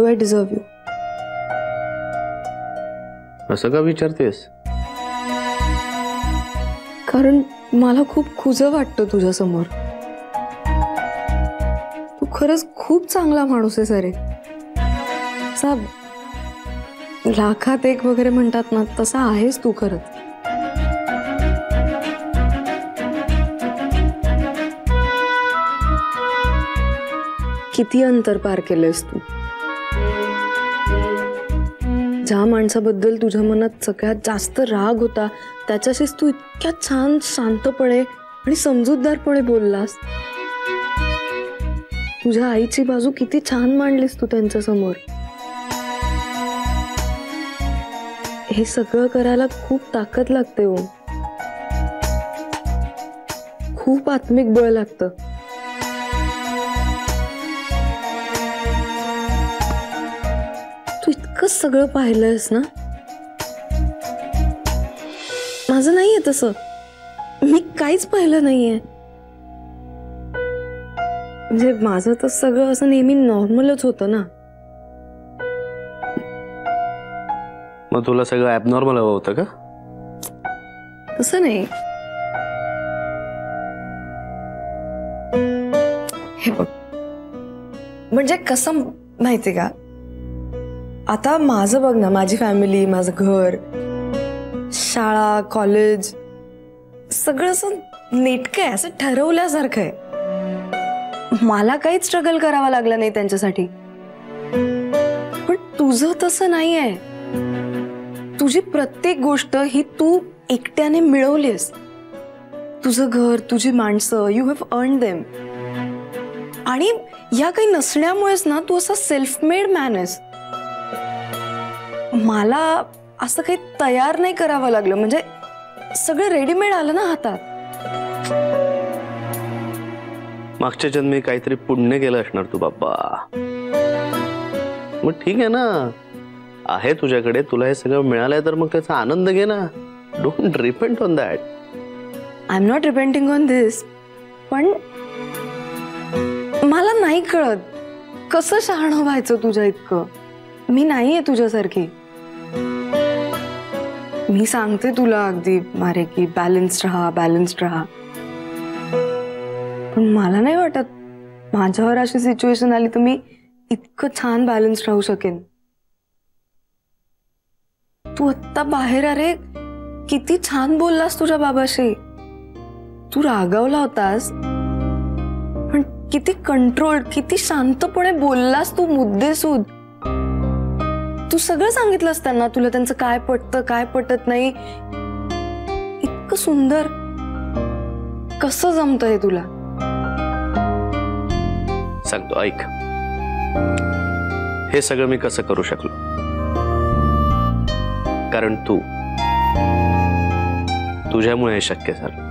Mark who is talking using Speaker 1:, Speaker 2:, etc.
Speaker 1: Do I deserve you?
Speaker 2: असं का विचारतेस?
Speaker 1: कारण मला खूप खुजं वाटतं तुझ्यासमोर. तू खरंच खूप चांगला माणूस आहे सरे. लाखात एक वगैरे म्हणतात ना, तसा आहेस तू खरंच. किती अंतर पार केलंयस तू. ज्या माणसाबद्दल तुझ्या मनात सगळ्यात जास्त राग होता त्याच्याशीच तू इतक्या छान शांतपणे आणि समजूतदारपणे बोललास. तुझ्या आईची बाजू किती छान मांडलीस तू त्यांच्या समोर. हे सगळं करायला खूप ताकद लागते हो. खूप आत्मिक बळ लागतं. तू इतकं सगळं पाहिलंयस ना. माझं नाहीये तसं. मी काहीच पाहिलं नाहीये. म्हणजे माझं तर सगळं असं नेहमी नॉर्मलच होतं ना.
Speaker 2: मग तुला सगळं ॲबनॉर्मल हवं होतं का?
Speaker 1: तसं नाही. हे बघ, म्हणजे कसं माहितीये का, आता माझं बघ ना, माझी फॅमिली, माझं घर, शाळा, कॉलेज, सगळं असं नेटकं आहे, असं ठरवल्यासारखं आहे. मला काहीच स्ट्रगल करावा लागला नाही त्यांच्यासाठी. पण तुझं तसं नाही आहे. तुझी प्रत्येक गोष्ट ही तू एकट्याने मिळवलीस. तुझं घर, तुझी माणसं, यू हॅव अर्न देम. आणि या काही नसण्यामुळेच ना तू असा सेल्फ मेड मॅन आहेस. मला असं काही तयार नाही करावं लागलं. म्हणजे सगळं रेडीमेड आलं ना हातात.
Speaker 2: मागच्या जन्मी काहीतरी पुण्य केलं असणार तू बाबा. मग ठीक आहे ना, आहे तुझ्याकडे, तुला हे सगळं मिळालंय तर मग त्याचा आनंद घे ना. Don't repent on that.
Speaker 1: I am not repenting on this. पण मला नाही कळत कसं शहाणं व्हायचं तुझ्या इतकं. मी नाहीये तुझ्यासारखी. मी सांगते तुला अगदी मारे की बॅलन्स्ड राहा, बॅलन्स्ड राहा. पण मला नाही वाटत माझ्यावर अशी सिच्युएशन आली तर मी इतकं छान बॅलन्स्ड राहू शकेन. तू आत्ता बाहेर, अरे किती छान बोललास तुझ्या बाबाशी. तू रागावला होतास पण किती कंट्रोल, किती शांतपणे बोललास तू मुद्देसूद. तू सगळं सांगितलंस त्यांना, तुला त्यांचं काय पटतं काय पटत नाही. इतकं सुंदर. कसं जमतं हे तुला?
Speaker 2: सांगतो ऐक. हे सगळं मी कसं करू शकलो? कारण तुझ्यामुळे हे शक्य झालं.